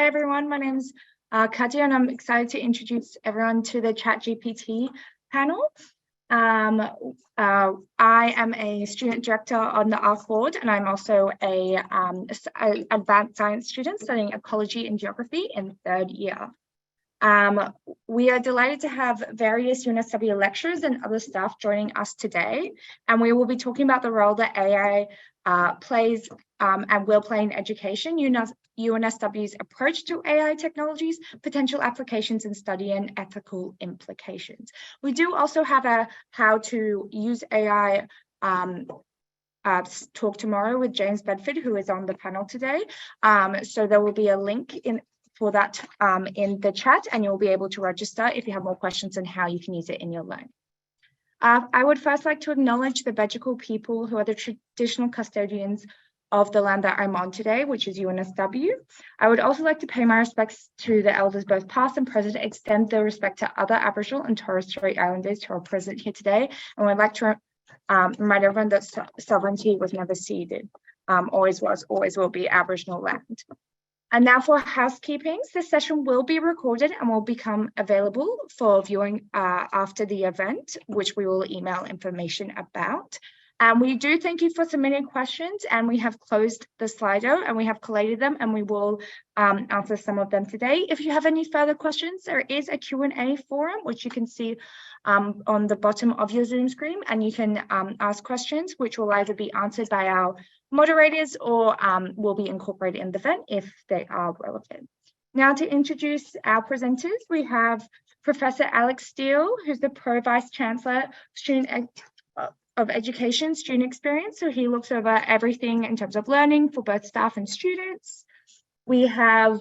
Hi everyone, my name's Katya and I'm excited to introduce everyone to the ChatGPT panel. I am a student director on the ARC board, and I'm also a advanced science student studying ecology and geography in third year. We are delighted to have various UNSW lecturers and other staff joining us today, and we will be talking about the role that AI plays and will play in education, UNSW's approach to AI technologies, potential applications in study, and ethical implications. We do also have a how to use AI talk tomorrow with James Bedford, who is on the panel today. So there will be a link for that in the chat, and you'll be able to register if you have more questions on how you can use it in your learning. I would first like to acknowledge the Bejical people who are the traditional custodians of the land that I'm on today, which is UNSW. I would also like to pay my respects to the elders, both past and present, extend the respect to other Aboriginal and Torres Strait Islanders who are present here today. And I'd like to remind everyone that sovereignty was never ceded, always was, always will be Aboriginal land. And now for housekeeping, this session will be recorded and will become available for viewing after the event, which we will email information about. We do thank you for submitting questions, and we have closed the Slido and we have collated them, and we will answer some of them today. If you have any further questions, there is a Q&A forum, which you can see on the bottom of your Zoom screen, and you can ask questions, which will either be answered by our moderators or will be incorporated in the event if they are relevant. Now to introduce our presenters, we have Professor Alex Steele, who's the Pro Vice Chancellor of Education Student Experience. So he looks over everything in terms of learning for both staff and students. We have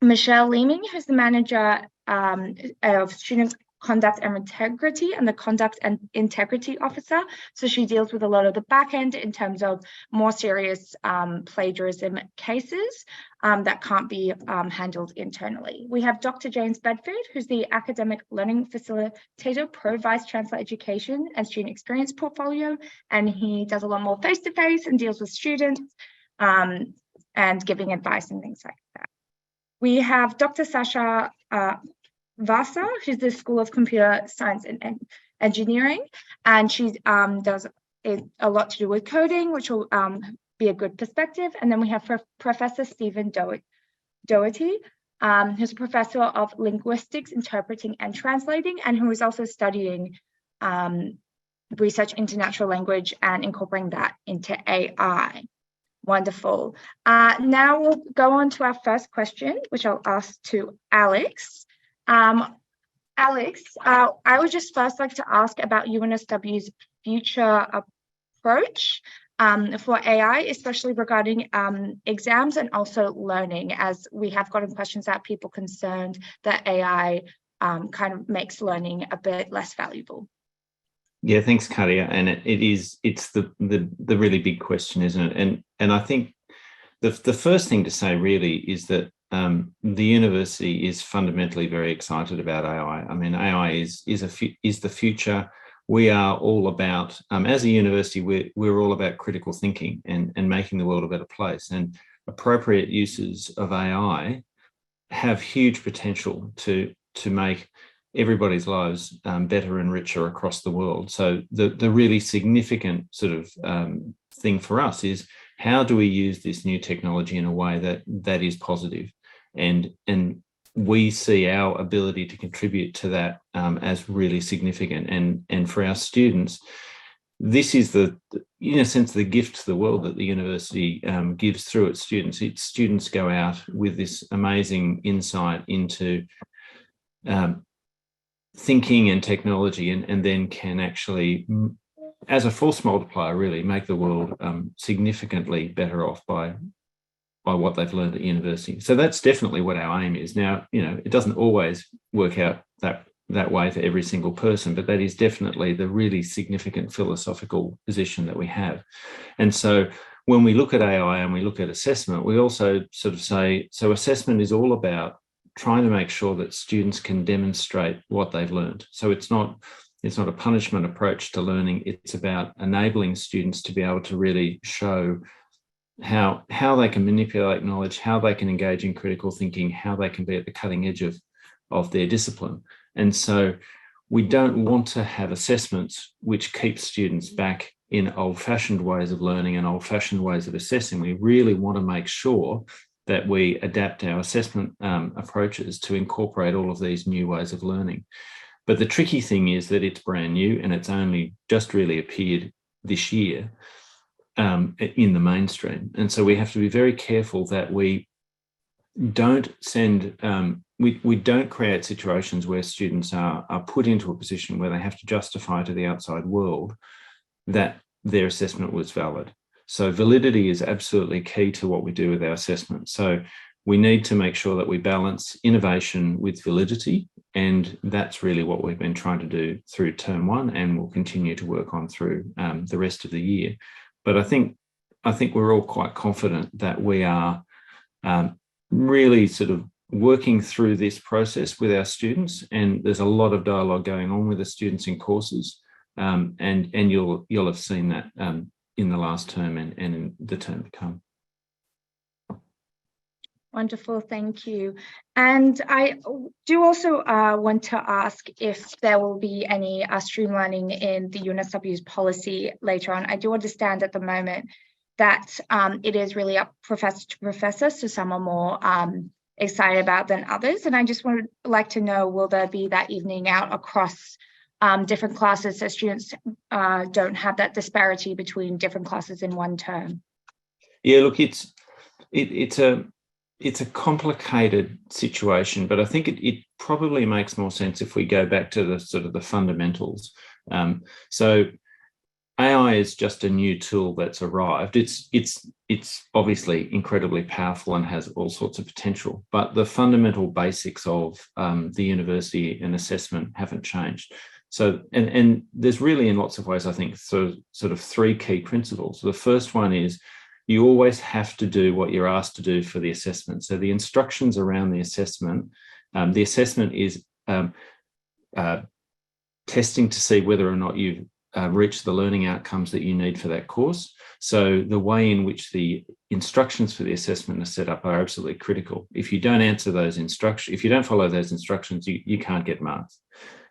Michelle Leeming, who's the Manager of Student Conduct and Integrity and the Conduct and Integrity Officer. So she deals with a lot of the back end in terms of more serious plagiarism cases that can't be handled internally. We have Dr. James Bedford, who's the Academic Learning Facilitator, Pro Vice Chancellor Education and Student Experience Portfolio, and he does a lot more face-to-face and deals with students and giving advice and things like that. We have Dr. Sasha Vasa, who's the School of Computer Science and Engineering, and she does a lot to do with coding, which will be a good perspective. And then we have Professor Stephen Doherty, who's a professor of linguistics, interpreting and translating, and who is also studying research into natural language and incorporating that into AI. Wonderful. Now we'll go on to our first question, which I'll ask to Alex. Alex, I would just first like to ask about UNSW's future approach for AI, especially regarding exams and also learning, as we have gotten questions that people concerned that AI kind of makes learning a bit less valuable. Yeah, thanks, Katia. And it's the really big question, isn't it? And I think the first thing to say really is that the university is fundamentally very excited about AI. I mean, AI is the future. We are all about, as a university, we're all about critical thinking and making the world a better place. And appropriate uses of AI have huge potential to make everybody's lives better and richer across the world. So the really significant sort of thing for us is, how do we use this new technology in a way that is positive? And we see our ability to contribute to that as really significant. And for our students, this is in a sense, the gift to the world that the university gives through its students. Its students go out with this amazing insight into thinking and technology, and then can actually, as a force multiplier, really make the world significantly better off by what they've learned at university. So that's definitely what our aim is. Now, it doesn't always work out that way for every single person, but that is definitely the really significant philosophical position that we have. And so when we look at AI and we look at assessment, we also sort of say, so assessment is all about trying to make sure that students can demonstrate what they've learned. So it's not a punishment approach to learning. It's about enabling students to be able to really show how they can manipulate knowledge, how they can engage in critical thinking, how they can be at the cutting edge of their discipline. And so we don't want to have assessments which keep students back in old-fashioned ways of learning and old-fashioned ways of assessing. We really want to make sure that we adapt our assessment approaches to incorporate all of these new ways of learning. But the tricky thing is that it's brand new and it's only just really appeared this year in the mainstream. And so we have to be very careful that we don't send, we don't create situations where students are put into a position where they have to justify to the outside world that their assessment was valid. So validity is absolutely key to what we do with our assessment. So we need to make sure that we balance innovation with validity. And that's really what we've been trying to do through term one, and we'll continue to work on through the rest of the year. But I think we're all quite confident that we are really sort of working through this process with our students, and there's a lot of dialogue going on with the students in courses, and you'll have seen that in the last term and in the term to come. Wonderful, thank you. And I do also want to ask if there will be any streamlining in the UNSW's policy later on. I do understand at the moment that it is really up professor to professor, so some are more excited about than others. And I just would like to know, will there be that evening out across different classes so students don't have that disparity between different classes in one term? Yeah, look, it's a complicated situation, but I think it probably makes more sense if we go back to the sort of the fundamentals. So AI is just a new tool that's arrived. It's obviously incredibly powerful and has all sorts of potential, but the fundamental basics of the university and assessment haven't changed. So, and there's really, in lots of ways, I think, sort of three key principles. The first one is you always have to do what you're asked to do for the assessment. So the instructions around the assessment is testing to see whether or not you've reached the learning outcomes that you need for that course. So the way in which the instructions for the assessment are set up are absolutely critical. If you don't answer those instructions, if you don't follow those instructions, you can't get marks.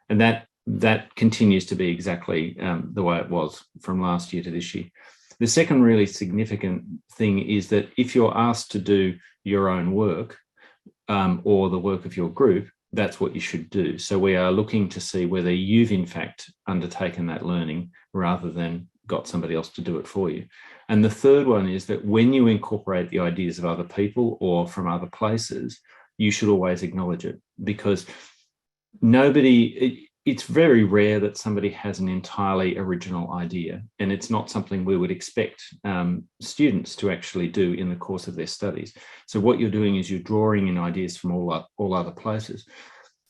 And that continues to be exactly the way it was from last year to this year. The second really significant thing is that if you're asked to do your own work or the work of your group, that's what you should do. So we are looking to see whether you've in fact undertaken that learning rather than got somebody else to do it for you. And the third one is that when you incorporate the ideas of other people or from other places, you should always acknowledge it, because it's very rare that somebody has an entirely original idea, and it's not something we would expect students to actually do in the course of their studies. So what you're doing is you're drawing in ideas from all other places.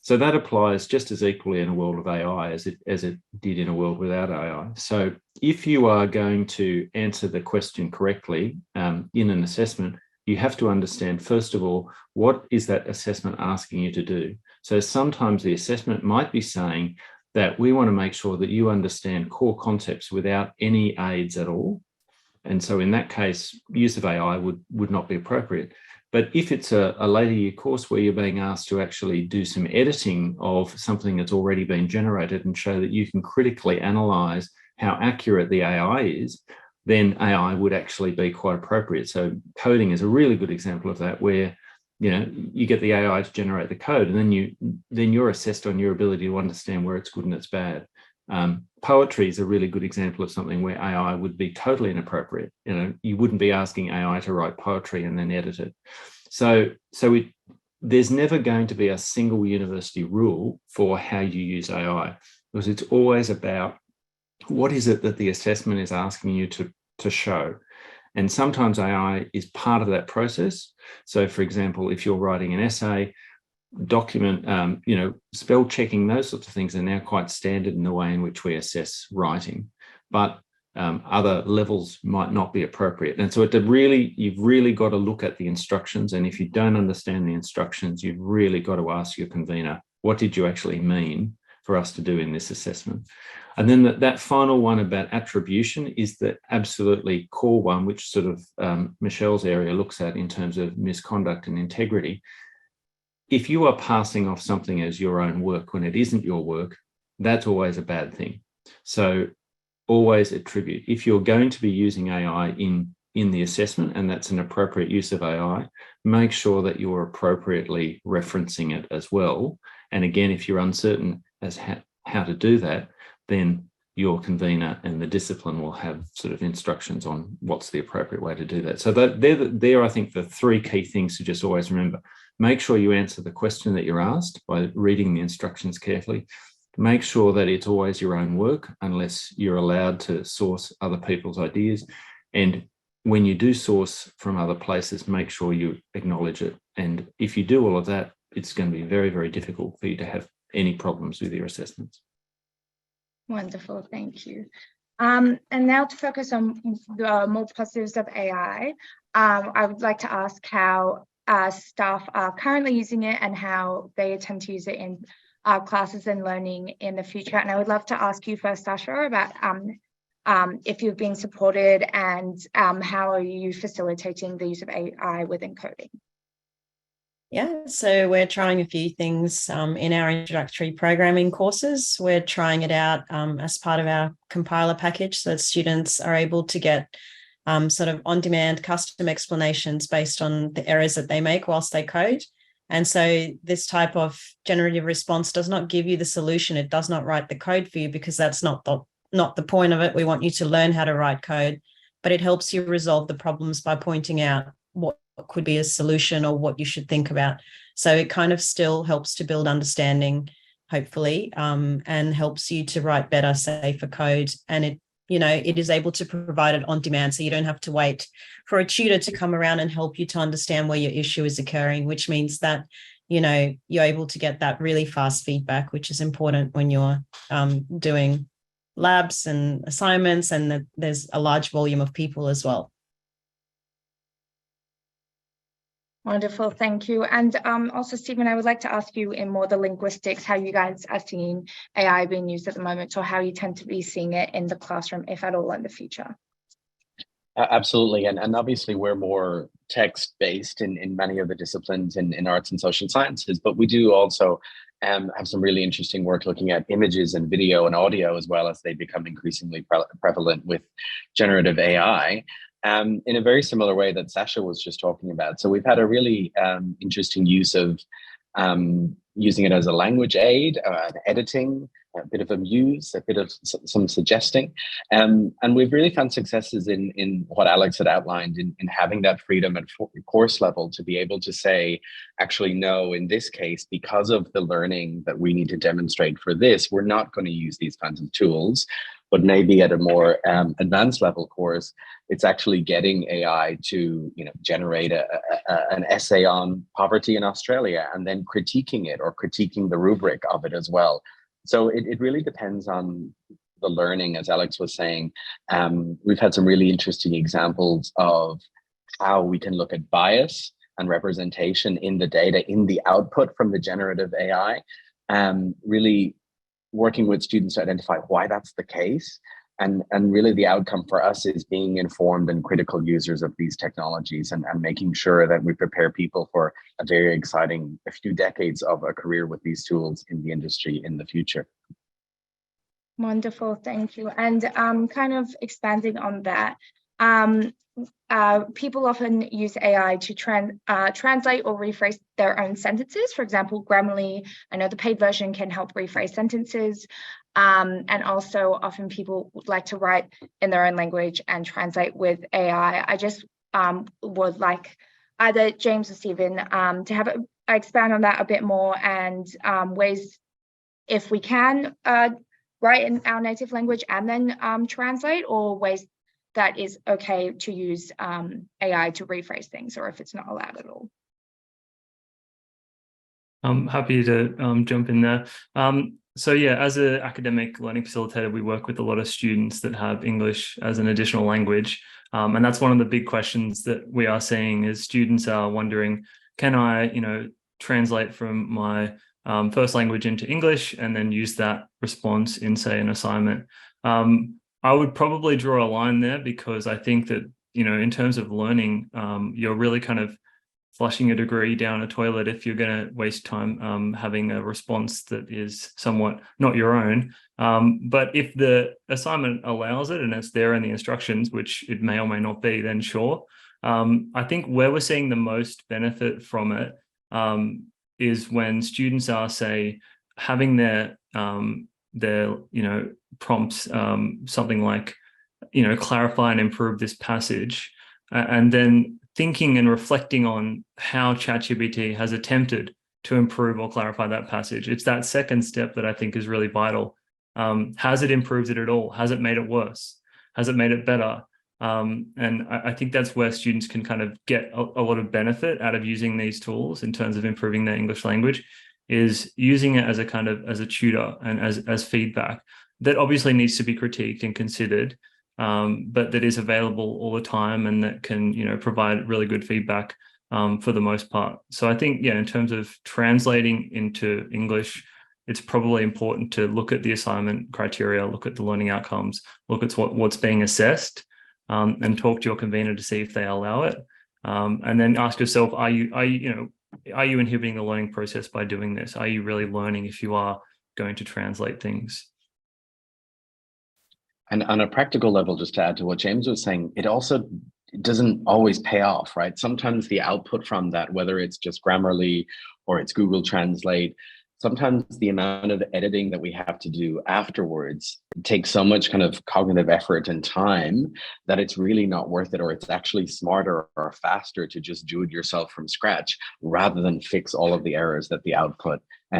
So that applies just as equally in a world of AI as it did in a world without AI. So if you are going to answer the question correctly in an assessment, you have to understand, first of all, what is that assessment asking you to do? So sometimes the assessment might be saying that we want to make sure that you understand core concepts without any aids at all. And so in that case, use of AI would not be appropriate. But if it's a later year course where you're being asked to actually do some editing of something that's already been generated and show that you can critically analyze how accurate the AI is, then AI would actually be quite appropriate. So coding is a really good example of that, where you get the AI to generate the code, and then you're assessed on your ability to understand where it's good and it's bad. Poetry is a really good example of something where AI would be totally inappropriate. You wouldn't be asking AI to write poetry and then edit it. So there's never going to be a single university rule for how you use AI, because it's always about what is it that the assessment is asking you to show. And sometimes AI is part of that process. So for example, if you're writing an essay, document, spell checking, those sorts of things are now quite standard in the way in which we assess writing, but other levels might not be appropriate. And so you've really got to look at the instructions. And if you don't understand the instructions, you've really got to ask your convener, what did you actually mean for us to do in this assessment. And then that final one about attribution is the absolutely core one, which sort of Michelle's area looks at in terms of misconduct and integrity. If you are passing off something as your own work when it isn't your work, that's always a bad thing. So always attribute. If you're going to be using AI in the assessment, and that's an appropriate use of AI, make sure that you're appropriately referencing it as well. And again, if you're uncertain as how to do that, then your convener and the discipline will have sort of instructions on what's the appropriate way to do that. So they're I think, the three key things to just always remember. Make sure you answer the question that you're asked by reading the instructions carefully. Make sure that it's always your own work, unless you're allowed to source other people's ideas. And when you do source from other places, make sure you acknowledge it. And if you do all of that, it's going to be very, very difficult for you to have any problems with your assessments. Wonderful, thank you. And now to focus on the more positives of AI, I would like to ask how staff are currently using it and how they intend to use it in classes and learning in the future. And I would love to ask you first, Sasha, about if you've been supported and how are you facilitating the use of AI within coding? Yeah, so we're trying a few things in our introductory programming courses. We're trying it out as part of our compiler package so that students are able to get sort of on-demand custom explanations based on the errors that they make whilst they code. And so this type of generative response does not give you the solution. It does not write the code for you, because that's not the point of it. We want you to learn how to write code, but it helps you resolve the problems by pointing out what could be a solution or what you should think about. So it kind of still helps to build understanding, hopefully, and helps you to write better, safer code. And it is able to provide it on demand, so you don't have to wait for a tutor to come around and help you to understand where your issue is occurring, which means that, you're able to get that really fast feedback, which is important when you're doing labs and assignments, and that there's a large volume of people as well. Wonderful, thank you. And also, Stephen, I would like to ask you in more the linguistics, how you guys are seeing AI being used at the moment, or how you tend to be seeing it in the classroom, if at all, in the future. Absolutely. And obviously we're more text-based in many of the disciplines in arts and social sciences, but we do also have some really interesting work looking at images and video and audio, as well as they become increasingly prevalent with generative AI. In a very similar way that Sasha was just talking about. So we've had a really interesting use of using it as a language aid, editing, a bit of a muse, a bit of some suggesting. And we've really found successes in what Alex had outlined in having that freedom at course level to be able to say, actually, no, in this case, because of the learning that we need to demonstrate for this, we're not going to use these kinds of tools. But maybe at a more advanced level course, it's actually getting AI to generate an essay on poverty in Australia and then critiquing it or critiquing the rubric of it as well. So it really depends on the learning, as Alex was saying. We've had some really interesting examples of how we can look at bias and representation in the data, in the output from the generative AI, really working with students to identify why that's the case. And really the outcome for us is being informed and critical users of these technologies and making sure that we prepare people for a very exciting few decades of a career with these tools in the industry in the future. Wonderful, thank you. And kind of expanding on that, people often use AI to translate or rephrase their own sentences. For example, Grammarly, I know the paid version can help rephrase sentences. And also often people would like to write in their own language and translate with AI. I just would like either James or Stephen to have expand on that a bit more, and ways, if we can write in our native language and then translate, or ways that is okay to use AI to rephrase things, or if it's not allowed at all. I'm happy to jump in there. So yeah, as an academic learning facilitator, we work with a lot of students that have English as an additional language. And that's one of the big questions that we are seeing is students are wondering, can I, translate from my first language into English and then use that response in, say, an assignment. I would probably draw a line there, because I think that, in terms of learning, you're really kind of flushing a degree down a toilet if you're going to waste time having a response that is somewhat not your own. But if the assignment allows it and it's there in the instructions, which it may or may not be, then sure. I think where we're seeing the most benefit from it is when students are, say, having their prompts, something like, clarify and improve this passage, and then thinking and reflecting on how ChatGPT has attempted to improve or clarify that passage. It's that second step that I think is really vital. Has it improved it at all? Has it made it worse? Has it made it better? And I think that's where students can kind of get a lot of benefit out of using these tools in terms of improving their English language, is using it as a kind of, as a tutor and as feedback that obviously needs to be critiqued and considered, but that is available all the time and that can, provide really good feedback for the most part. So I think, in terms of translating into English, it's probably important to look at the assignment criteria, look at the learning outcomes, look at what's being assessed, and talk to your convener to see if they allow it. And then ask yourself, are you inhibiting the learning process by doing this? Are you really learning if you are going to translate things? And on a practical level, just to add to what James was saying, it also doesn't always pay off, right? Sometimes the output from that, whether it's just Grammarly or it's Google Translate, sometimes the amount of editing that we have to do afterwards takes so much kind of cognitive effort and time that it's really not worth it, or it's actually smarter or faster to just do it yourself from scratch rather than fix all of the errors that the output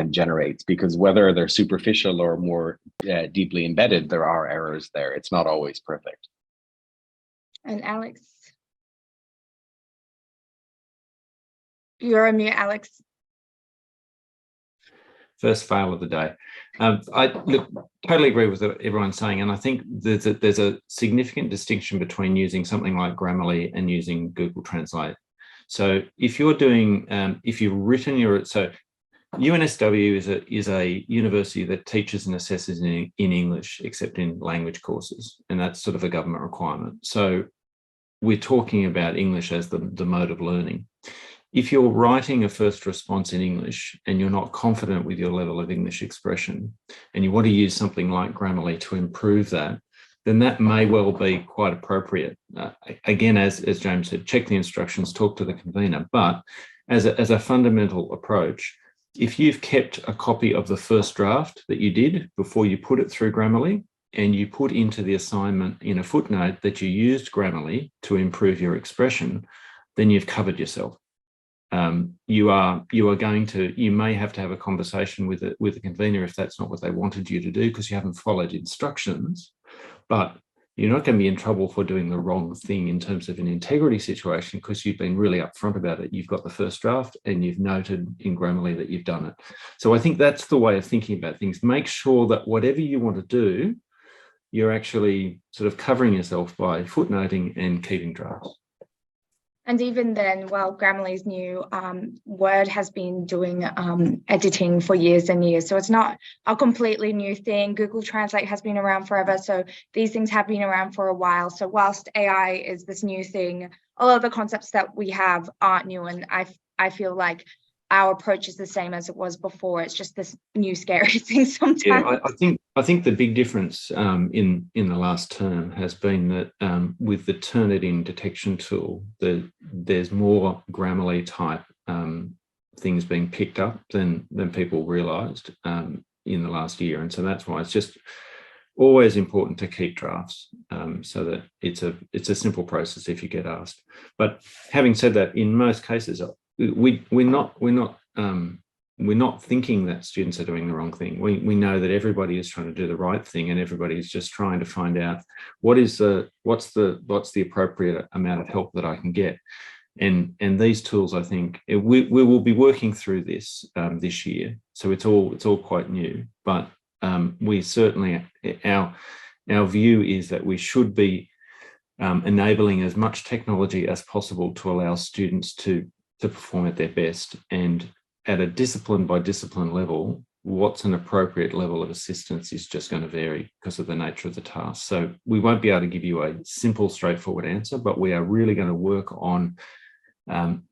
generates. Because whether they're superficial or more deeply embedded, there are errors there. It's not always perfect. And Alex, you're on mute, Alex. First fail of the day. I totally agree with what everyone's saying, and I think there's a significant distinction between using something like Grammarly and using Google Translate. So if you're doing, if you've written UNSW is a university that teaches and assesses in English, except in language courses, and that's sort of a government requirement. So we're talking about English as the mode of learning. If you're writing a first response in English and you're not confident with your level of English expression, and you want to use something like Grammarly to improve that, then that may well be quite appropriate. Again, as James said, check the instructions, talk to the convener. But as a fundamental approach, if you've kept a copy of the first draft that you did before you put it through Grammarly, and you put into the assignment in a footnote that you used Grammarly to improve your expression, then you've covered yourself. You may have to have a conversation with the convener if that's not what they wanted you to do, because you haven't followed instructions, but you're not going to be in trouble for doing the wrong thing in terms of an integrity situation, because you've been really upfront about it. You've got the first draft and you've noted in Grammarly that you've done it. So I think that's the way of thinking about things. Make sure that whatever you want to do, you're actually sort of covering yourself by footnoting and keeping drafts. And even then, well, Grammarly's new, Word has been doing editing for years and years. So it's not a completely new thing. Google Translate has been around forever. So these things have been around for a while. So whilst AI is this new thing, a lot of the concepts that we have aren't new. And I feel like our approach is the same as it was before. It's just this new scary thing sometimes. Yeah, I think the big difference in the last term has been that with the Turnitin detection tool, there's more Grammarly type things being picked up than people realised in the last year, and so that's why it's just always important to keep drafts so that it's a simple process if you get asked. But having said that, in most cases, we're not thinking that students are doing the wrong thing. We know that everybody is trying to do the right thing, and everybody is just trying to find out what's the appropriate amount of help that I can get. And these tools, I think, we will be working through this this year, so it's all quite new. But we certainly, our view is that we should be enabling as much technology as possible to allow students to perform at their best. And at a discipline by discipline level, what's an appropriate level of assistance is just going to vary because of the nature of the task. So we won't be able to give you a simple, straightforward answer, but we are really going to work on,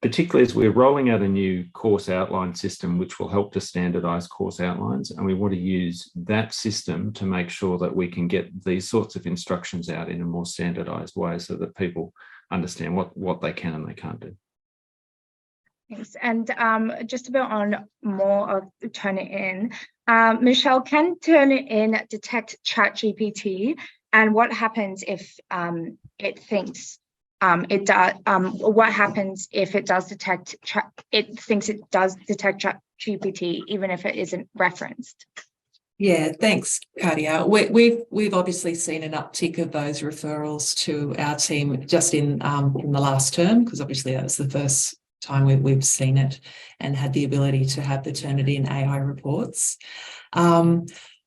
particularly as we're rolling out a new course outline system, which will help to standardize course outlines. And we want to use that system to make sure that we can get these sorts of instructions out in a more standardized way so that people understand what they can and they can't do. Thanks. And just a bit on more of Turnitin. Michelle, can Turnitin detect ChatGPT? And what happens if it thinks it does? What happens if it does detect? It thinks it does detect ChatGPT, even if it isn't referenced. Yeah, thanks, Katia. We've obviously seen an uptick of those referrals to our team just in the last term, because obviously that was the first time we've seen it and had the ability to have the Turnitin AI reports.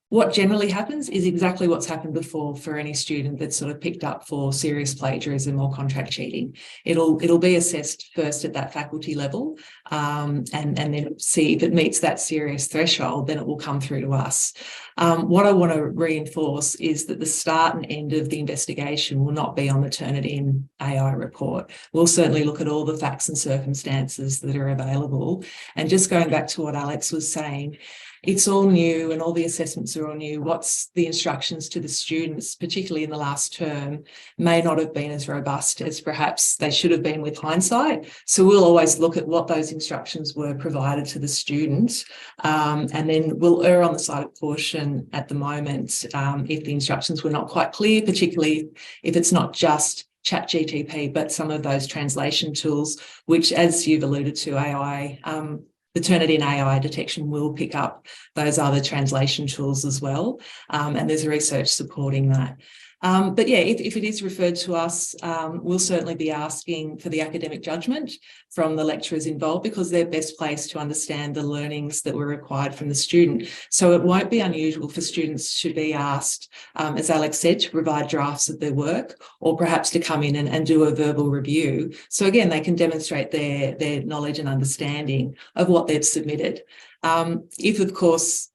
What generally happens is exactly what's happened before for any student that's sort of picked up for serious plagiarism or contract cheating. It'll be assessed first at that faculty level, and then see if it meets that serious threshold, then it will come through to us. What I want to reinforce is that the start and end of the investigation will not be on the Turnitin AI report. We'll certainly look at all the facts and circumstances that are available. And just going back to what Alex was saying, it's all new and all the assessments are all new. What's the instructions to the students, particularly in the last term, may not have been as robust as perhaps they should have been with hindsight. So we'll always look at what those instructions were provided to the students, and then we'll err on the side of caution at the moment if the instructions were not quite clear, particularly if it's not just ChatGPT, but some of those translation tools, which, as you've alluded to, AI, the Turnitin AI detection will pick up those other translation tools as well. And there's research supporting that. But yeah, if it is referred to us, we'll certainly be asking for the academic judgment from the lecturers involved, because they're best placed to understand the learnings that were required from the student. So it won't be unusual for students to be asked, as Alex said, to provide drafts of their work, or perhaps to come in and do a verbal review. So again, they can demonstrate their knowledge and understanding of what they've submitted. If, of course,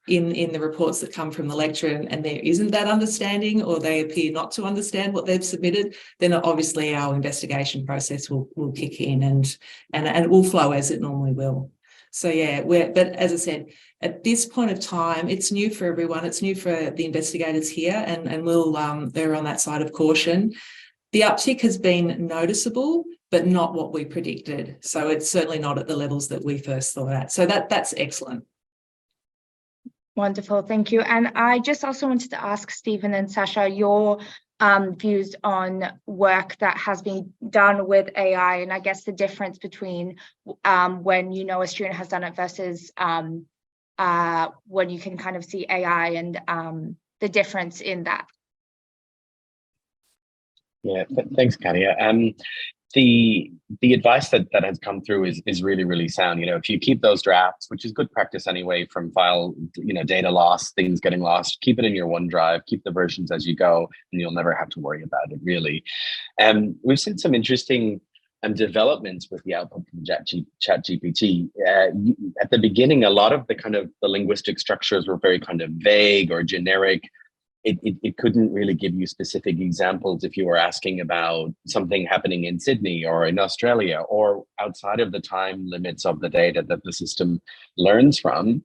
in the reports that come from the lecturer and there isn't that understanding, or they appear not to understand what they've submitted, then obviously our investigation process will kick in and it will flow as it normally will. So yeah, but as I said, at this point of time, it's new for everyone. It's new for the investigators here, and we'll err on that side of caution. The uptick has been noticeable, but not what we predicted. So it's certainly not at the levels that we first thought at. So that's excellent. Wonderful, thank you. And I just also wanted to ask Stephen and Sasha your views on work that has been done with AI, and I guess the difference between when you know a student has done it versus when you can kind of see AI, and the difference in that. Yeah, thanks, Katia. The advice that has come through is really sound. You know, if you keep those drafts, which is good practice anyway, from file, data loss, things getting lost, keep it in your OneDrive, keep the versions as you go, and you'll never have to worry about it, really. We've seen some interesting developments with the output from ChatGPT. At the beginning, a lot of the linguistic structures were very kind of vague or generic. It couldn't really give you specific examples if you were asking about something happening in Sydney or in Australia or outside of the time limits of the data that the system learns from.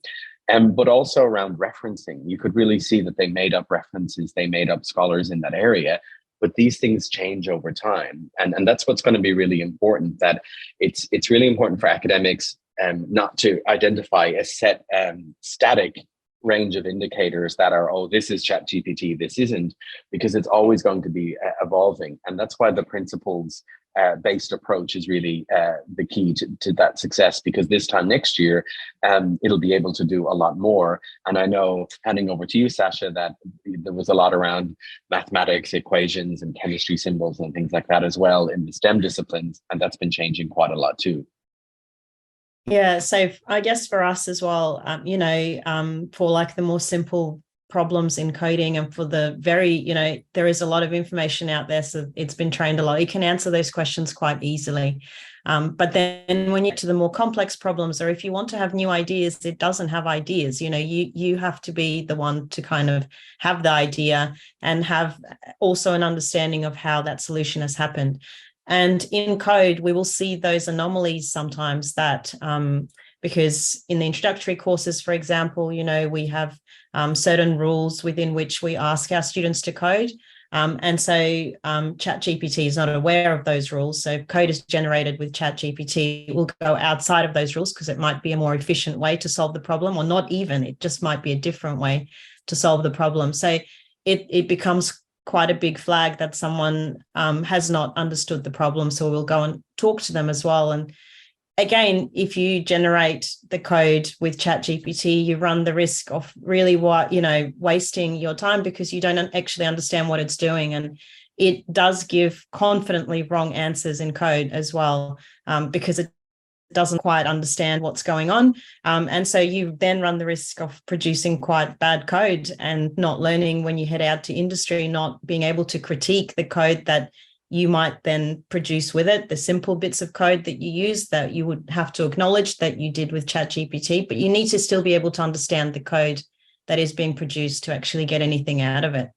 But also around referencing, you could really see that they made up references, they made up scholars in that area, but these things change over time. And that's what's going to be really important, that it's really important for academics not to identify a set static range of indicators that are, oh, this is ChatGPT, this isn't, because it's always going to be evolving. And that's why the principles based approach is really the key to that success, because this time next year, it'll be able to do a lot more. And I know, handing over to you, Sasha, that there was a lot around mathematics, equations, and chemistry symbols and things like that as well in the STEM disciplines. And that's been changing quite a lot too. Yeah, so I guess for us as well, for like the more simple problems in coding and for the very, there is a lot of information out there, so it's been trained a lot. It can answer those questions quite easily. But then when you get to the more complex problems, or if you want to have new ideas, it doesn't have ideas. You have to be the one to kind of have the idea and have also an understanding of how that solution has happened. And in code, we will see those anomalies sometimes that because in the introductory courses, for example, we have certain rules within which we ask our students to code. And so ChatGPT is not aware of those rules. So code is generated with ChatGPT. It will go outside of those rules because it might be a more efficient way to solve the problem, or not even, it just might be a different way to solve the problem. So it becomes quite a big flag that someone has not understood the problem. So we'll go and talk to them as well. And again, if you generate the code with ChatGPT, you run the risk of really wasting your time because you don't actually understand what it's doing. And it does give confidently wrong answers in code as well, because it doesn't quite understand what's going on. And so you then run the risk of producing quite bad code and not learning when you head out to industry, not being able to critique the code that you might then produce with it, the simple bits of code that you use that you would have to acknowledge that you did with ChatGPT, but you need to still be able to understand the code that is being produced to actually get anything out of it.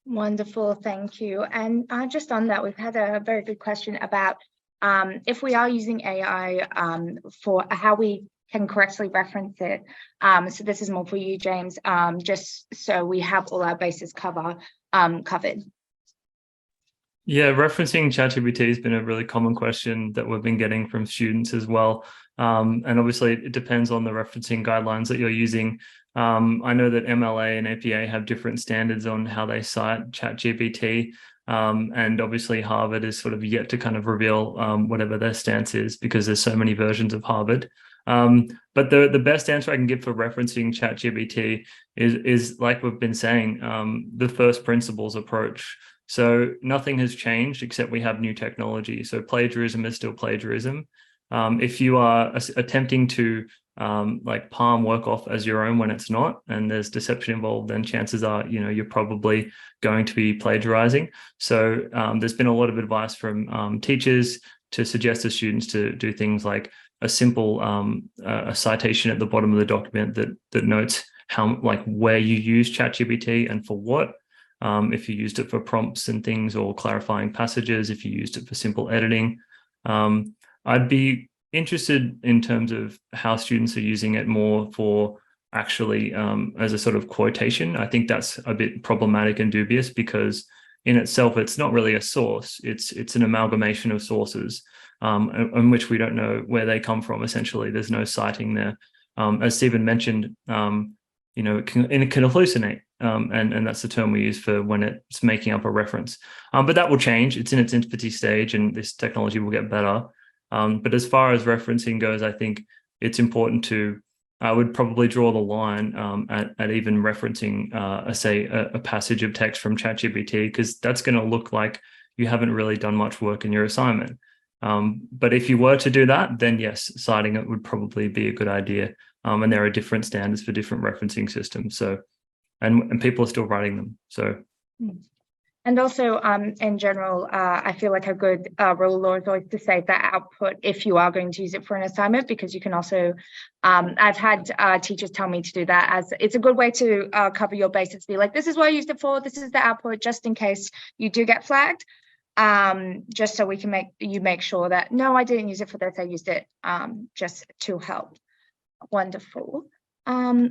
Wonderful, thank you. And just on that, we've had a very good question about if we are using AI for how we can correctly reference it. So this is more for you, James, just so we have all our bases covered. Yeah, referencing ChatGPT has been a really common question that we've been getting from students as well. And obviously it depends on the referencing guidelines that you're using. I know that MLA and APA have different standards on how they cite ChatGPT. And obviously Harvard is sort of yet to kind of reveal whatever their stance is, because there's so many versions of Harvard. But the best answer I can give for referencing ChatGPT is like we've been saying, the first principles approach. So nothing has changed except we have new technology. So plagiarism is still plagiarism. If you are attempting to like palm work off as your own when it's not, and there's deception involved, then chances are, you're probably going to be plagiarizing. So there's been a lot of advice from teachers to suggest to students to do things like a simple a citation at the bottom of the document that notes where you use ChatGPT and for what. If you used it for prompts and things, or clarifying passages, if you used it for simple editing. I'd be interested in terms of how students are using it more for actually as a sort of quotation. I think that's a bit problematic and dubious, because in itself, it's not really a source. It's an amalgamation of sources in which we don't know where they come from. Essentially, there's no citing there. As Stephen mentioned, it can hallucinate. And that's the term we use for when it's making up a reference. But that will change. It's in its infancy stage, and this technology will get better. But as far as referencing goes, I think it's important I would probably draw the line at even referencing, a passage of text from ChatGPT, because that's going to look like you haven't really done much work in your assignment. But if you were to do that, then yes, citing it would probably be a good idea. And there are different standards for different referencing systems. So, and people are still writing them. So. And also, in general, I feel like a good rule of law is always to save that output if you are going to use it for an assignment, because you can also, I've had teachers tell me to do that, as it's a good way to cover your bases, be like, this is what I used it for, this is the output, just in case you do get flagged, just so we can make sure that, no, I didn't use it for this, I used it just to help. Wonderful. Sorry.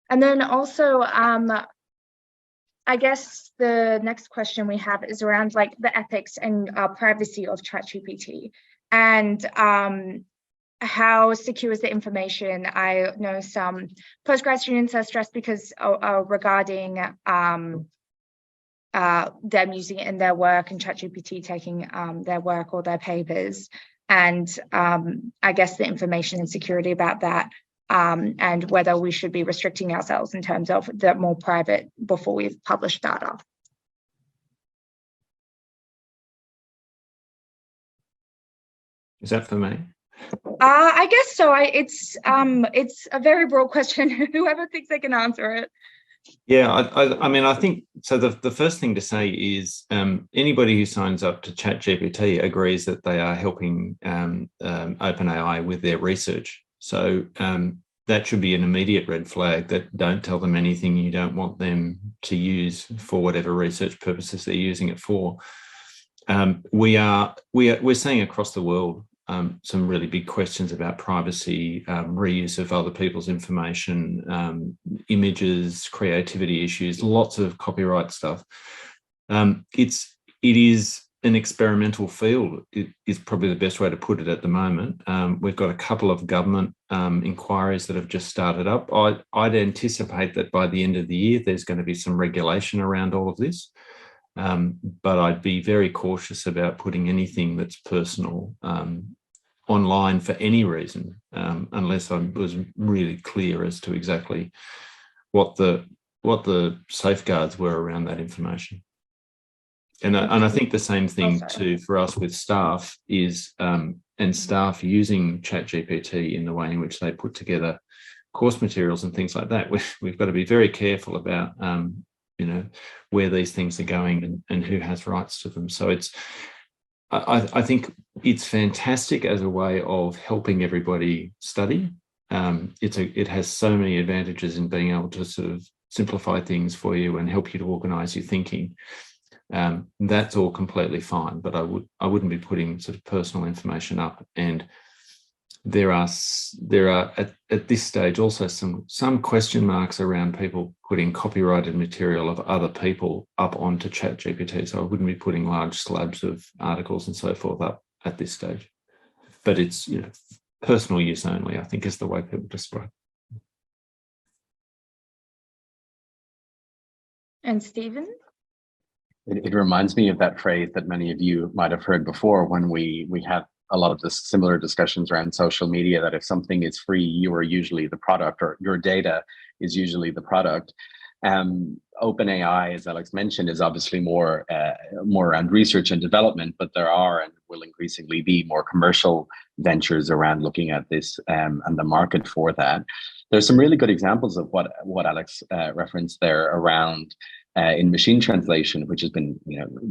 And then also, I guess the next question we have is around like the ethics and privacy of ChatGPT, and how secure is the information. I know some postgrad students are stressed because regarding them using it in their work and ChatGPT taking their work or their papers, and I guess the information and security about that. And whether we should be restricting ourselves in terms of the more private before we've published data. Is that for me? I guess so. It's a very broad question. Whoever thinks they can answer it. Yeah, I mean, I think so. The first thing to say is anybody who signs up to ChatGPT agrees that they are helping OpenAI with their research. So that should be an immediate red flag. That don't tell them anything you don't want them to use for whatever research purposes they're using it for. We're seeing across the world some really big questions about privacy, reuse of other people's information, images, creativity issues, lots of copyright stuff. It is an experimental field. It is probably the best way to put it at the moment. We've got a couple of government inquiries that have just started up. I'd anticipate that by the end of the year, there's going to be some regulation around all of this. But I'd be very cautious about putting anything that's personal online for any reason, unless I was really clear as to exactly what the safeguards were around that information. And I think the same thing too for us with staff is, and staff using ChatGPT in the way in which they put together course materials and things like that. We've got to be very careful about where these things are going and who has rights to them. So I think it's fantastic as a way of helping everybody study. It has so many advantages in being able to sort of simplify things for you and help you to organize your thinking. That's all completely fine, but I wouldn't be putting sort of personal information up. And there are at this stage also some question marks around people putting copyrighted material of other people up onto ChatGPT. So I wouldn't be putting large slabs of articles and so forth up at this stage. But it's personal use only, I think, is the way people describe it. And Stephen? It reminds me of that phrase that many of you might have heard before when we had a lot of the similar discussions around social media, that if something is free, you are usually the product, or your data is usually the product. OpenAI, as Alex mentioned, is obviously more around research and development, but there are and will increasingly be more commercial ventures around looking at this and the market for that. There's some really good examples of what Alex referenced there around in machine translation, which has been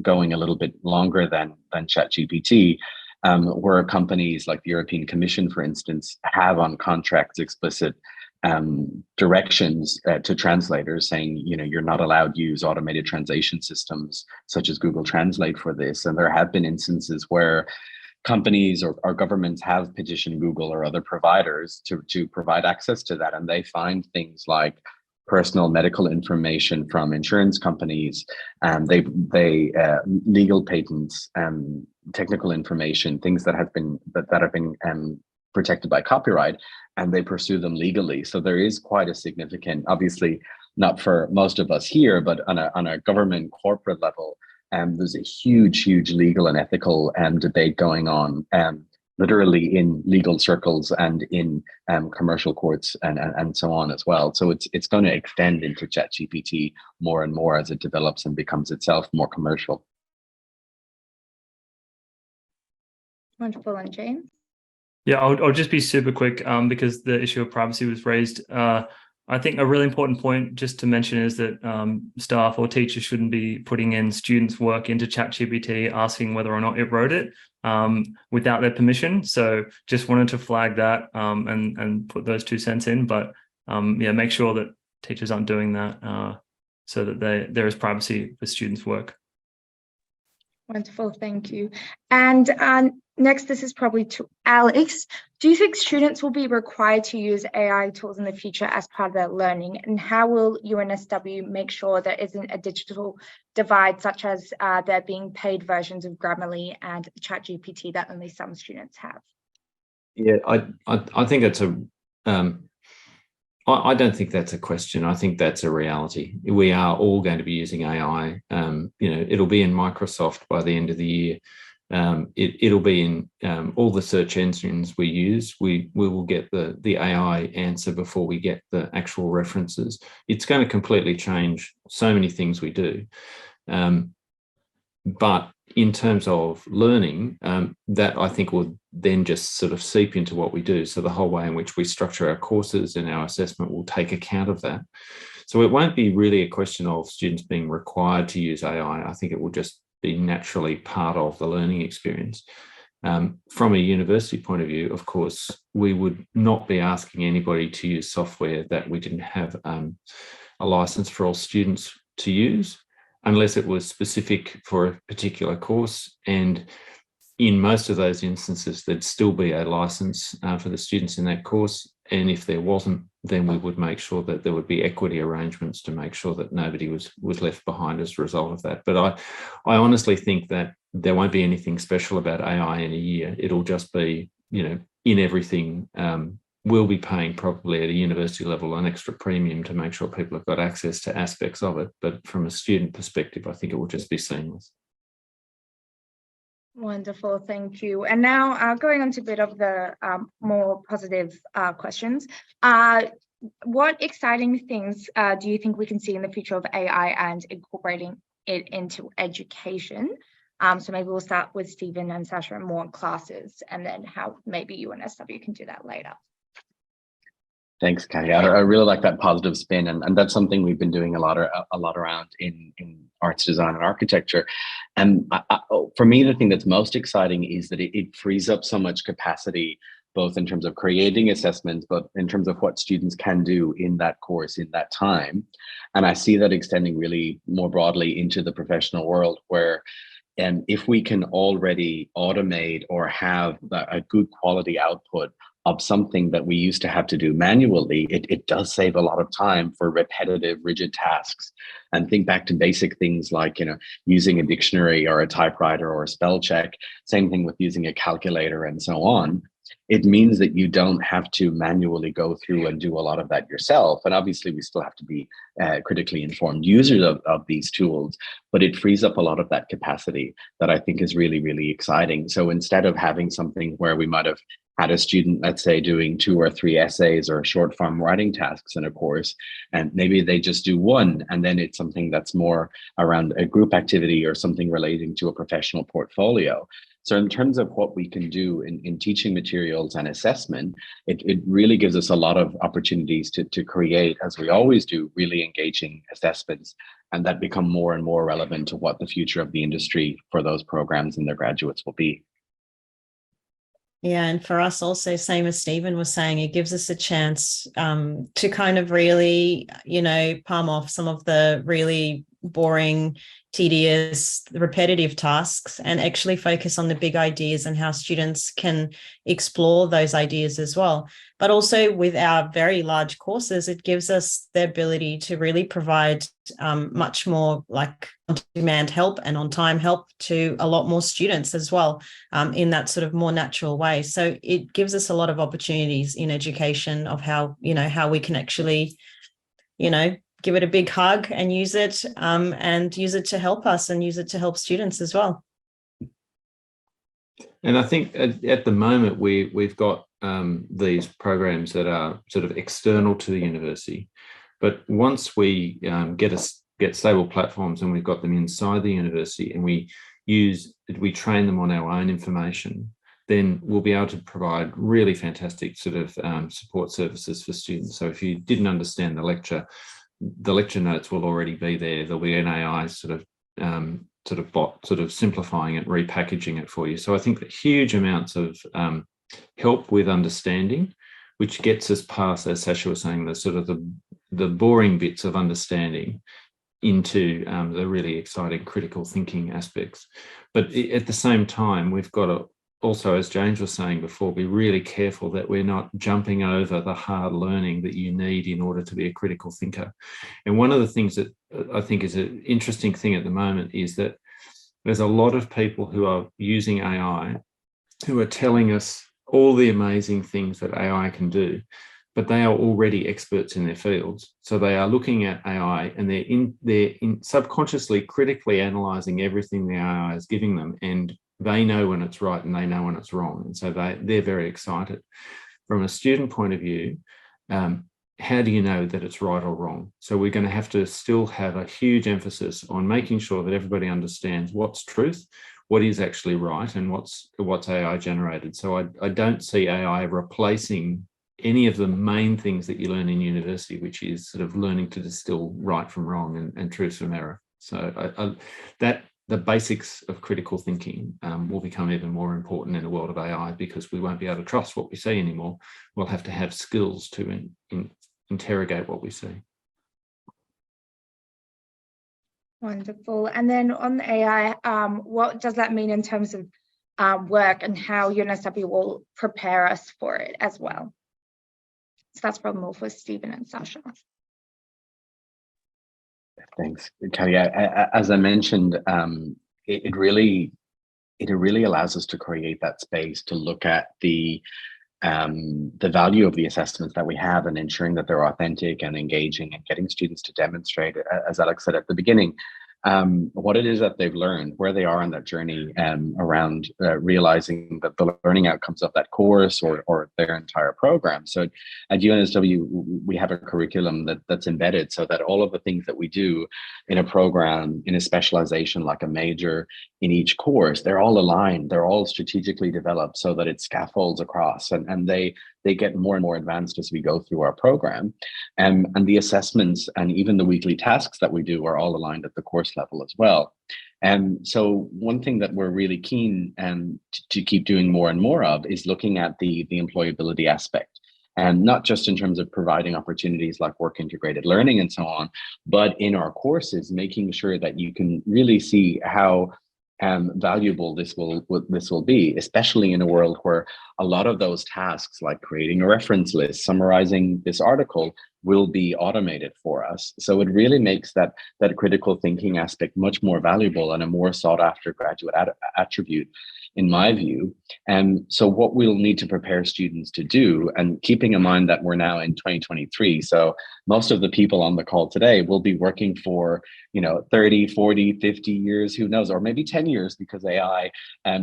going a little bit longer than ChatGPT. Where companies like the European Commission, for instance, have on contracts explicit directions to translators saying, you're not allowed to use automated translation systems such as Google Translate for this. And there have been instances where companies or governments have petitioned Google or other providers to provide access to that. And they find things like personal medical information from insurance companies, legal patents, technical information, things that have been protected by copyright, and they pursue them legally. So there is quite a significant, obviously not for most of us here, but on a government corporate level, there's a huge legal and ethical debate going on, literally in legal circles and in commercial courts and so on as well. So it's going to extend into ChatGPT more and more as it develops and becomes itself more commercial. Wonderful. And James? Yeah, I'll just be super quick because the issue of privacy was raised. I think a really important point just to mention is that staff or teachers shouldn't be putting in students' work into ChatGPT, asking whether or not it wrote it without their permission. So just wanted to flag that and put those 2 cents in. But make sure that teachers aren't doing that so that there is privacy for students' work. Wonderful, thank you. And next, this is probably to Alex. Do you think students will be required to use AI tools in the future as part of their learning? And how will UNSW make sure there isn't a digital divide, such as there being paid versions of Grammarly and ChatGPT that only some students have? Yeah, I think it's I don't think that's a question. I think that's a reality. We are all going to be using AI. It'll be in Microsoft by the end of the year. It'll be in all the search engines we use. We will get the AI answer before we get the actual references. It's going to completely change so many things we do. But in terms of learning, that I think will then just sort of seep into what we do. So the whole way in which we structure our courses and our assessment will take account of that. So it won't be really a question of students being required to use AI. I think it will just be naturally part of the learning experience. From a university point of view, of course, we would not be asking anybody to use software that we didn't have a license for all students to use, unless it was specific for a particular course. And in most of those instances, there'd still be a license for the students in that course. And if there wasn't, then we would make sure that there would be equity arrangements to make sure that nobody was left behind as a result of that. But I honestly think that there won't be anything special about AI in a year. It'll just be, in everything. We'll be paying probably at a university level an extra premium to make sure people have got access to aspects of it. But from a student perspective, I think it will just be seamless. Wonderful, thank you. And now going on to a bit of the more positive questions. What exciting things do you think we can see in the future of AI and incorporating it into education? So maybe we'll start with Stephen and Sasha and more classes, and then how maybe UNSW can do that later. Thanks, Katia. I really like that positive spin, and that's something we've been doing a lot around in arts design and architecture. And for me, the thing that's most exciting is that it frees up so much capacity, both in terms of creating assessments, but in terms of what students can do in that course in that time. And I see that extending really more broadly into the professional world, where if we can already automate or have a good quality output of something that we used to have to do manually, it does save a lot of time for repetitive, rigid tasks. And think back to basic things like, using a dictionary or a typewriter or a spell check, same thing with using a calculator and so on. It means that you don't have to manually go through and do a lot of that yourself. And obviously we still have to be critically informed users of these tools, but it frees up a lot of that capacity that I think is really, really exciting. So instead of having something where we might have had a student, let's say, doing 2 or 3 essays or short form writing tasks in a course, and maybe they just do one, and then it's something that's more around a group activity or something relating to a professional portfolio. So in terms of what we can do in teaching materials and assessment, it really gives us a lot of opportunities to create, as we always do, really engaging assessments, and that become more and more relevant to what the future of the industry for those programs and their graduates will be. Yeah, and for us also, same as Stephen was saying, it gives us a chance to kind of really, palm off some of the really boring, tedious, repetitive tasks and actually focus on the big ideas and how students can explore those ideas as well. But also with our very large courses, it gives us the ability to really provide much more like on-demand help and on-time help to a lot more students as well, in that sort of more natural way. So it gives us a lot of opportunities in education of how we can actually, give it a big hug and use it to help us and use it to help students as well. And I think at the moment we've got these programs that are sort of external to the university, but once we get stable platforms and we've got them inside the university and we train them on our own information, then we'll be able to provide really fantastic sort of support services for students. So if you didn't understand the lecture notes will already be there. There'll be an AI sort of bot sort of simplifying it, repackaging it for you. So I think that huge amounts of help with understanding, which gets us past, as Sasha was saying, the sort of the boring bits of understanding into the really exciting critical thinking aspects. But at the same time, we've got to also, as James was saying before, be really careful that we're not jumping over the hard learning that you need in order to be a critical thinker. And one of the things that I think is an interesting thing at the moment is that there's a lot of people who are using AI who are telling us all the amazing things that AI can do, but they are already experts in their fields. So they are looking at AI and they're subconsciously critically analysing everything the AI is giving them, and they know when it's right and they know when it's wrong. And so they're very excited. From a student point of view, how do you know that it's right or wrong? So we're going to have to still have a huge emphasis on making sure that everybody understands what's truth, what is actually right, and what's AI generated. So I don't see AI replacing any of the main things that you learn in university, which is sort of learning to distill right from wrong and truth from error. So that the basics of critical thinking will become even more important in the world of AI, because we won't be able to trust what we see anymore. We'll have to have skills to interrogate what we see. Wonderful. And then on the AI, what does that mean in terms of work, and how UNSW will prepare us for it as well? So that's probably more for Stephen and Sasha. Thanks, Katia. As I mentioned, it really allows us to create that space to look at the value of the assessments that we have, and ensuring that they're authentic and engaging, and getting students to demonstrate, as Alex said at the beginning, what it is that they've learned, where they are on that journey, around realizing that the learning outcomes of that course or their entire program. So at UNSW, we have a curriculum that's embedded, so that all of the things that we do in a program, in a specialization like a major, in each course, they're all aligned, they're all strategically developed so that it scaffolds across, and they get more and more advanced as we go through our program. And the assessments and even the weekly tasks that we do are all aligned at the course level as well. And so one thing that we're really keen to keep doing more and more of is looking at the employability aspect. And not just in terms of providing opportunities like work integrated learning and so on, but in our courses, making sure that you can really see how valuable this will be, especially in a world where a lot of those tasks, like creating a reference list, summarizing this article, will be automated for us. So it really makes that critical thinking aspect much more valuable and a more sought after graduate attribute, in my view. And so what we'll need to prepare students to do, and keeping in mind that we're now in 2023, so most of the people on the call today will be working for 30, 40, 50 years, who knows, or maybe 10 years, because AI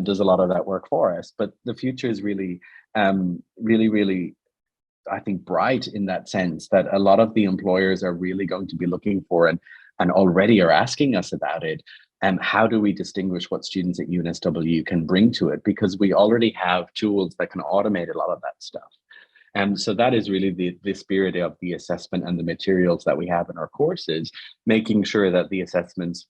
does a lot of that work for us. But the future is really, really, I think, bright in that sense, that a lot of the employers are really going to be looking for, and already are asking us about it. And how do we distinguish what students at UNSW can bring to it? Because we already have tools that can automate a lot of that stuff. And so that is really the spirit of the assessment and the materials that we have in our courses, making sure that the assessments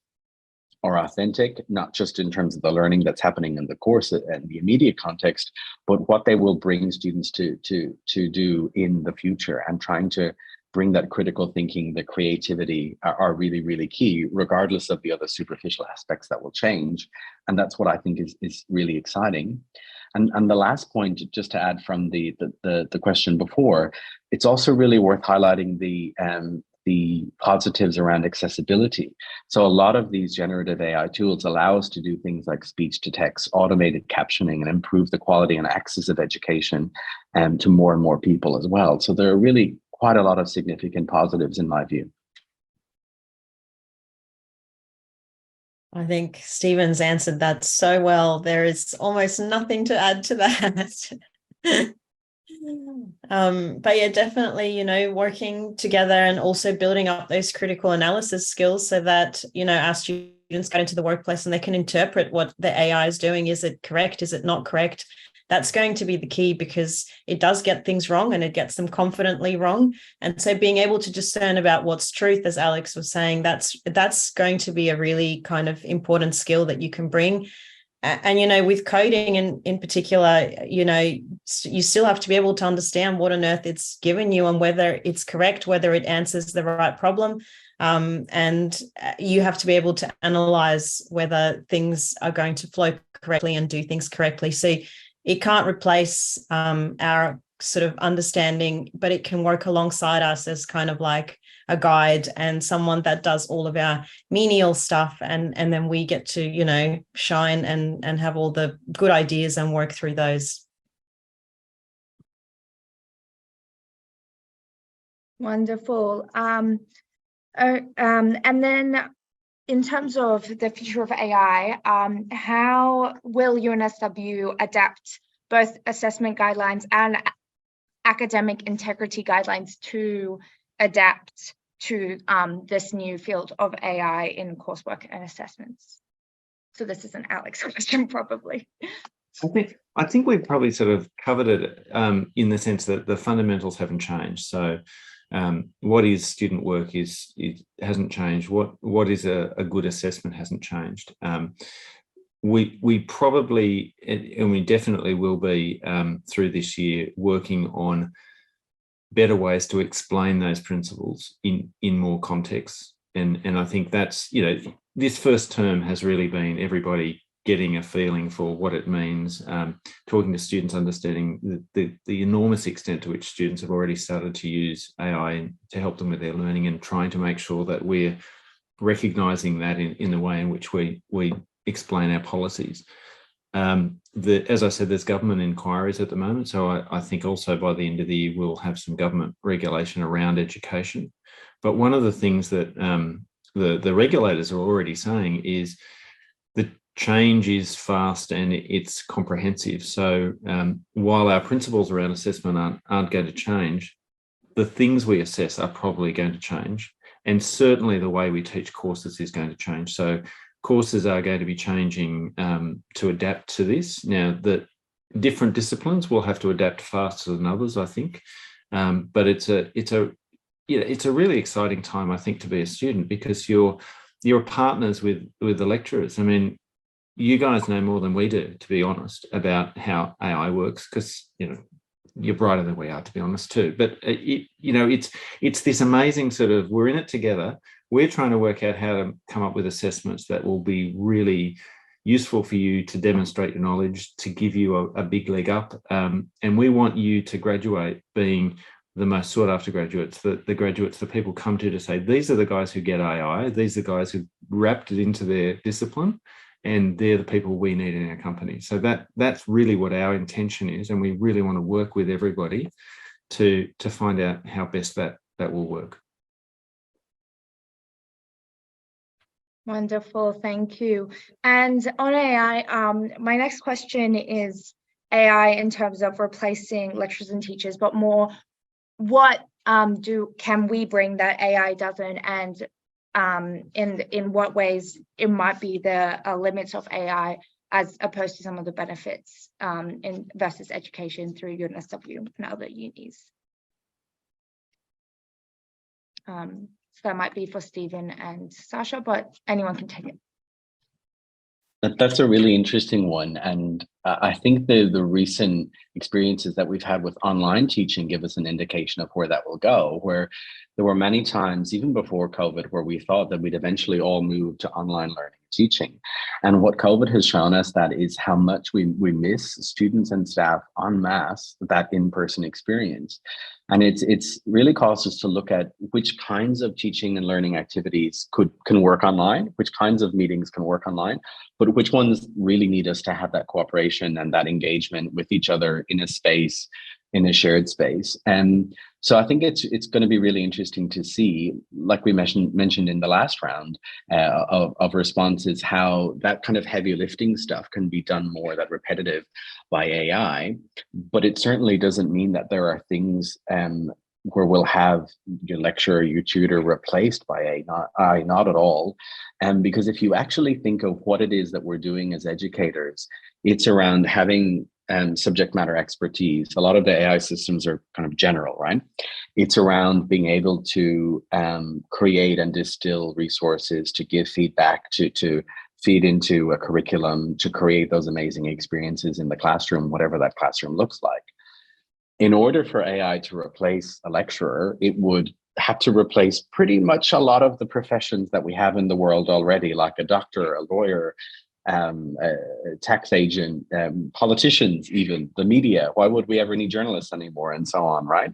are authentic, not just in terms of the learning that's happening in the course and the immediate context, but what they will bring students to do in the future. And trying to bring that critical thinking, the creativity are really, really key, regardless of the other superficial aspects that will change. And that's what I think is really exciting. And the last point, just to add from the question before, it's also really worth highlighting the positives around accessibility. So a lot of these generative AI tools allow us to do things like speech to text, automated captioning, and improve the quality and access of education to more and more people as well. So there are really quite a lot of significant positives in my view. I think Stephen's answered that so well. There is almost nothing to add to that. But yeah, definitely, working together and also building up those critical analysis skills so that, our students get into the workplace and they can interpret what the AI is doing. Is it correct? Is it not correct? That's going to be the key, because it does get things wrong and it gets them confidently wrong. And so being able to discern about what's truth, as Alex was saying, that's going to be a really kind of important skill that you can bring. And, with coding in particular, you still have to be able to understand what on earth it's given you and whether it's correct, whether it answers the right problem. And you have to be able to analyze whether things are going to flow correctly and do things correctly. So it can't replace our sort of understanding, but it can work alongside us as kind of like a guide and someone that does all of our menial stuff. And then we get to, shine and have all the good ideas and work through those. Wonderful. And then in terms of the future of AI, how will UNSW adapt both assessment guidelines and academic integrity guidelines to adapt to this new field of AI in coursework and assessments? So this is an Alex question, probably. I think we've probably sort of covered it in the sense that the fundamentals haven't changed. So what is student work hasn't changed. What is a good assessment hasn't changed. We probably, and we definitely will be through this year, working on better ways to explain those principles in more context. And I think that's, this first term has really been everybody getting a feeling for what it means, talking to students, understanding the enormous extent to which students have already started to use AI to help them with their learning, and trying to make sure that we're recognising that in the way in which we explain our policies. As I said, there's government inquiries at the moment, so I think also by the end of the year we'll have some government regulation around education. But one of the things that the regulators are already saying is the change is fast and it's comprehensive. So while our principles around assessment aren't going to change, the things we assess are probably going to change, and certainly the way we teach courses is going to change. So courses are going to be changing to adapt to this. Now, the different disciplines will have to adapt faster than others, I think. But it's a really exciting time, I think, to be a student, because you're partners with the lecturers. I mean, you guys know more than we do, to be honest, about how AI works, because you're brighter than we are, to be honest, too. But it's this amazing sort of, we're in it together. We're trying to work out how to come up with assessments that will be really useful for you to demonstrate your knowledge, to give you a big leg up. And we want you to graduate being the most sought after graduates, the graduates that people come to say, these are the guys who get AI, these are the guys who wrapped it into their discipline, and they're the people we need in our company. So that's really what our intention is, and we really want to work with everybody to find out how best that will work. Wonderful, thank you. And on AI, my next question is AI in terms of replacing lecturers and teachers, but more, what can we bring that AI doesn't, and in what ways it might be the limits of AI as opposed to some of the benefits in versus education through UNSW and other unis. So that might be for Stephen and Sasha, but anyone can take it. That's a really interesting one. And I think the recent experiences that we've had with online teaching give us an indication of where that will go, where there were many times, even before COVID, where we thought that we'd eventually all move to online learning and teaching. And what COVID has shown us that is how much we miss students and staff en masse that in-person experience. And it's really caused us to look at which kinds of teaching and learning activities can work online, which kinds of meetings can work online, but which ones really need us to have that cooperation and that engagement with each other in a space, in a shared space. And so I think it's going to be really interesting to see, like we mentioned in the last round of responses, how that kind of heavy lifting stuff can be done more, that repetitive, by AI. But it certainly doesn't mean that there are things where we'll have your lecturer, your tutor replaced by AI, not at all. Because if you actually think of what it is that we're doing as educators, it's around having subject matter expertise. A lot of the AI systems are kind of general, right? It's around being able to create and distill resources, to give feedback, to feed into a curriculum, to create those amazing experiences in the classroom, whatever that classroom looks like. In order for AI to replace a lecturer, it would have to replace pretty much a lot of the professions that we have in the world already, like a doctor, a lawyer, a tax agent, politicians, even the media. Why would we ever need journalists anymore, and so on, right?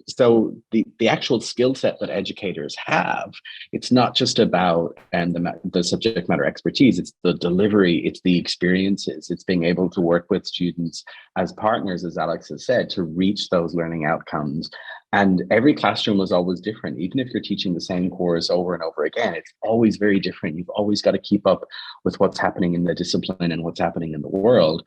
So the actual skill set that educators have, it's not just about the subject matter expertise, it's the delivery, it's the experiences, it's being able to work with students as partners, as Alex has said, to reach those learning outcomes. And every classroom was always different. Even if you're teaching the same course over and over again, it's always very different. You've always got to keep up with what's happening in the discipline and what's happening in the world.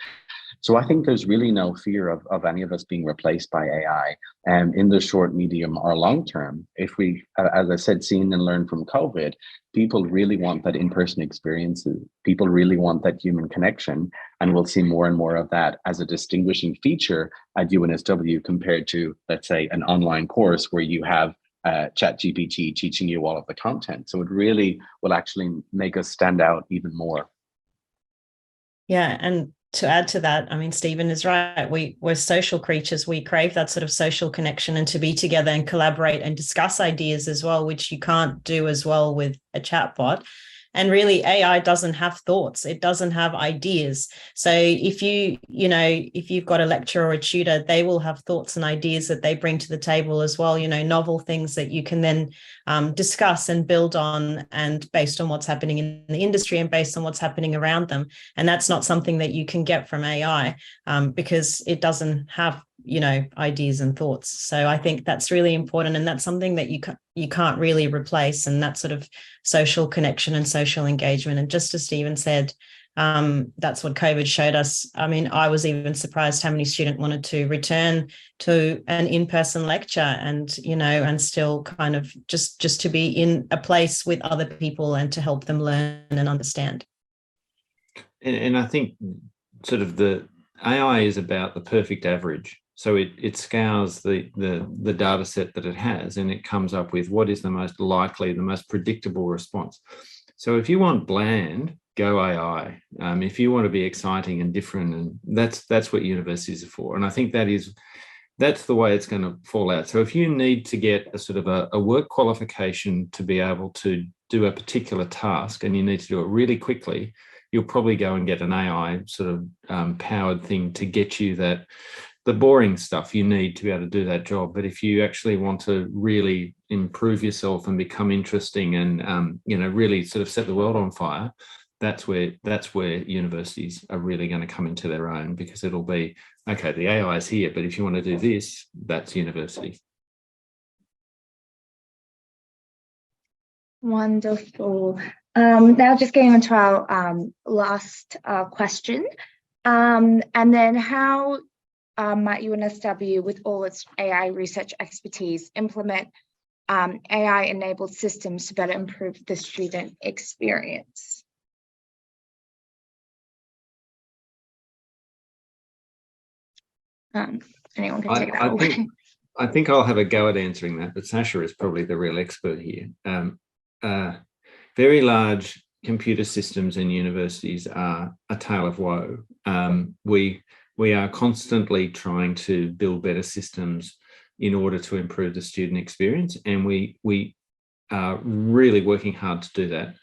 So I think there's really no fear of any of us being replaced by AI in the short, medium, or long term. If we, as I said, seen and learned from COVID, people really want that in-person experiences. People really want that human connection. And we'll see more and more of that as a distinguishing feature at UNSW compared to, let's say, an online course where you have ChatGPT teaching you all of the content. So it really will actually make us stand out even more. Yeah, and to add to that, I mean, Stephen is right. We're social creatures. We crave that sort of social connection and to be together and collaborate and discuss ideas as well, which you can't do as well with a chatbot. And really, AI doesn't have thoughts. It doesn't have ideas. So if if you've got a lecturer or a tutor, they will have thoughts and ideas that they bring to the table as well, novel things that you can then discuss and build on, and based on what's happening in the industry and based on what's happening around them. And that's not something that you can get from AI because it doesn't have ideas and thoughts. So I think that's really important, and that's something that you can't really replace, and that sort of social connection and social engagement. And just as Stephen said, that's what COVID showed us. I mean, I was even surprised how many students wanted to return to an in-person lecture and and still kind of just to be in a place with other people and to help them learn and understand. And I think sort of the AI is about the perfect average. So it scours the data set that it has, and it comes up with what is the most likely, the most predictable response. So if you want bland, go AI. If you want to be exciting and different, and that's what universities are for. And I think that's the way it's going to fall out. So if you need to get a sort of a work qualification to be able to do a particular task, and you need to do it really quickly, you'll probably go and get an AI sort of powered thing to get you the boring stuff you need to be able to do that job. But if you actually want to really improve yourself and become interesting and really sort of set the world on fire, that's where universities are really going to come into their own, because it'll be, okay, the AI is here, but if you want to do this, that's university. Wonderful. Now just getting on to our last question. And then how might UNSW, with all its AI research expertise, implement AI-enabled systems to better improve the student experience? Anyone can take that away. I think I'll have a go at answering that, but Sasha is probably the real expert here. Very large computer systems in universities are a tale of woe. We are constantly trying to build better systems in order to improve the student experience, and we are really working hard to do that.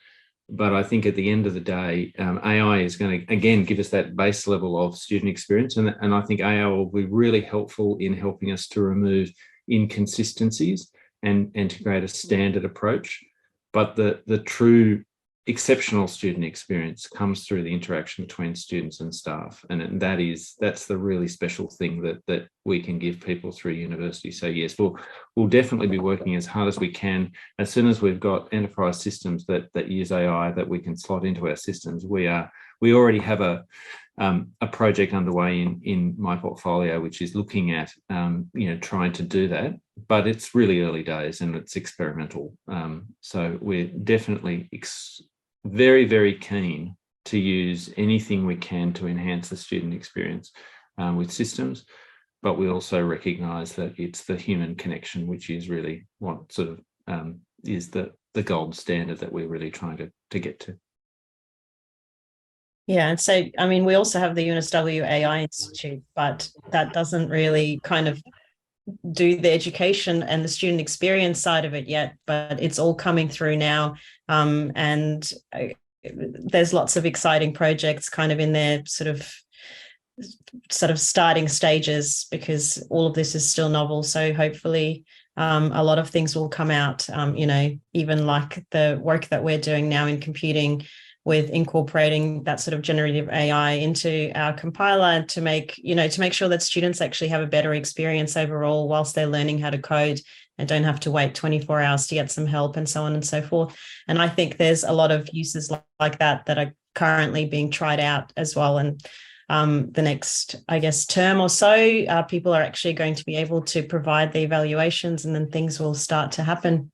But I think at the end of the day, AI is going to, again, give us that base level of student experience. And I think AI will be really helpful in helping us to remove inconsistencies and to create a standard approach. But the true exceptional student experience comes through the interaction between students and staff. And that's the really special thing that we can give people through university. So yes, we'll definitely be working as hard as we can. As soon as we've got enterprise systems that use AI that we can slot into our systems, we already have a project underway in my portfolio, which is looking at trying to do that, but it's really early days and it's experimental. So we're definitely very, very keen to use anything we can to enhance the student experience with systems, but we also recognise that it's the human connection which is really what sort of is the gold standard that we're really trying to get to. Yeah, and so, I mean, we also have the UNSW AI Institute, but that doesn't really kind of do the education and the student experience side of it yet, but it's all coming through now. And there's lots of exciting projects kind of in their sort of starting stages, because all of this is still novel. So hopefully a lot of things will come out, even like the work that we're doing now in computing, with incorporating that sort of generative AI into our compiler to make sure that students actually have a better experience overall whilst they're learning how to code and don't have to wait 24 hours to get some help and so on and so forth. And I think there's a lot of uses like that are currently being tried out as well. And the next, I guess, term or so, people are actually going to be able to provide the evaluations, and then things will start to happen.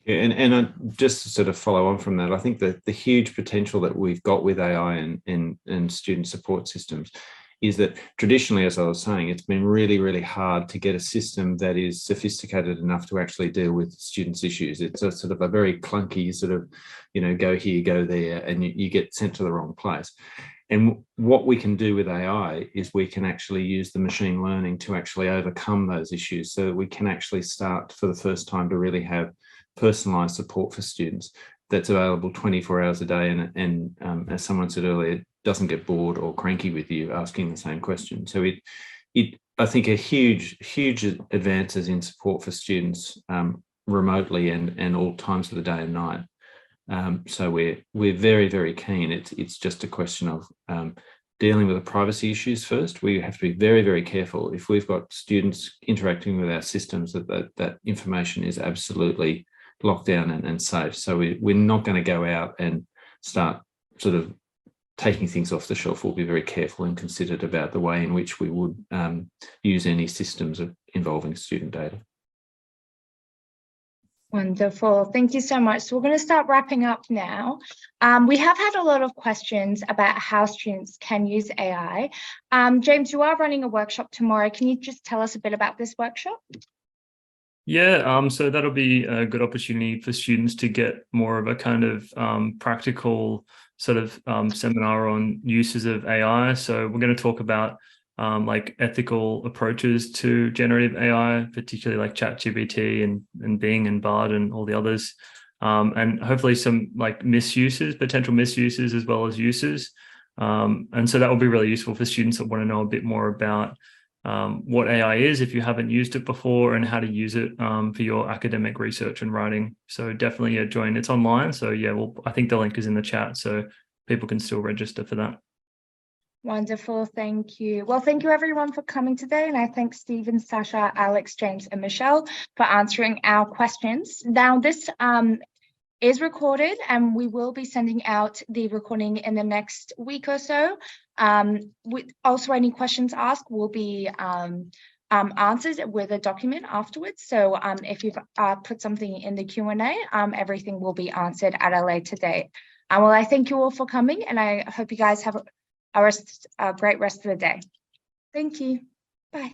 Yeah, and just to sort of follow on from that, I think that the huge potential that we've got with AI and student support systems is that traditionally, as I was saying, it's been really, really hard to get a system that is sophisticated enough to actually deal with students' issues. It's a sort of a very clunky sort of, go here, go there, and you get sent to the wrong place. And what we can do with AI is we can actually use the machine learning to actually overcome those issues, so that we can actually start for the first time to really have personalized support for students that's available 24 hours a day, and as someone said earlier, doesn't get bored or cranky with you asking the same question. So I think a huge advances in support for students remotely and all times of the day and night. So we're very, very keen. It's just a question of dealing with the privacy issues first. We have to be very, very careful if we've got students interacting with our systems that information is absolutely locked down and safe. So we're not going to go out and start sort of taking things off the shelf. We'll be very careful and considered about the way in which we would use any systems involving student data. Wonderful. Thank you so much. So we're going to start wrapping up now. We have had a lot of questions about how students can use AI. James, you are running a workshop tomorrow. Can you just tell us a bit about this workshop? Yeah, so that'll be a good opportunity for students to get more of a kind of practical sort of seminar on uses of AI. So we're going to talk about like ethical approaches to generative AI, particularly like ChatGPT and Bing and Bard and all the others, and hopefully some like potential misuses as well as uses. And so that will be really useful for students that want to know a bit more about what AI is if you haven't used it before, and how to use it for your academic research and writing. So definitely join. It's online. So yeah, I think the link is in the chat, so people can still register for that. Wonderful. Thank you. Well, thank you everyone for coming today. And I thank Stephen, Sasha, Alex, James, and Michelle for answering our questions. Now, this is recorded, and we will be sending out the recording in the next week or so. Also, any questions asked will be answered with a document afterwards. So if you've put something in the Q&A, everything will be answered at a later date. Well, I thank you all for coming, and I hope you guys have a great rest of the day. Thank you. Bye.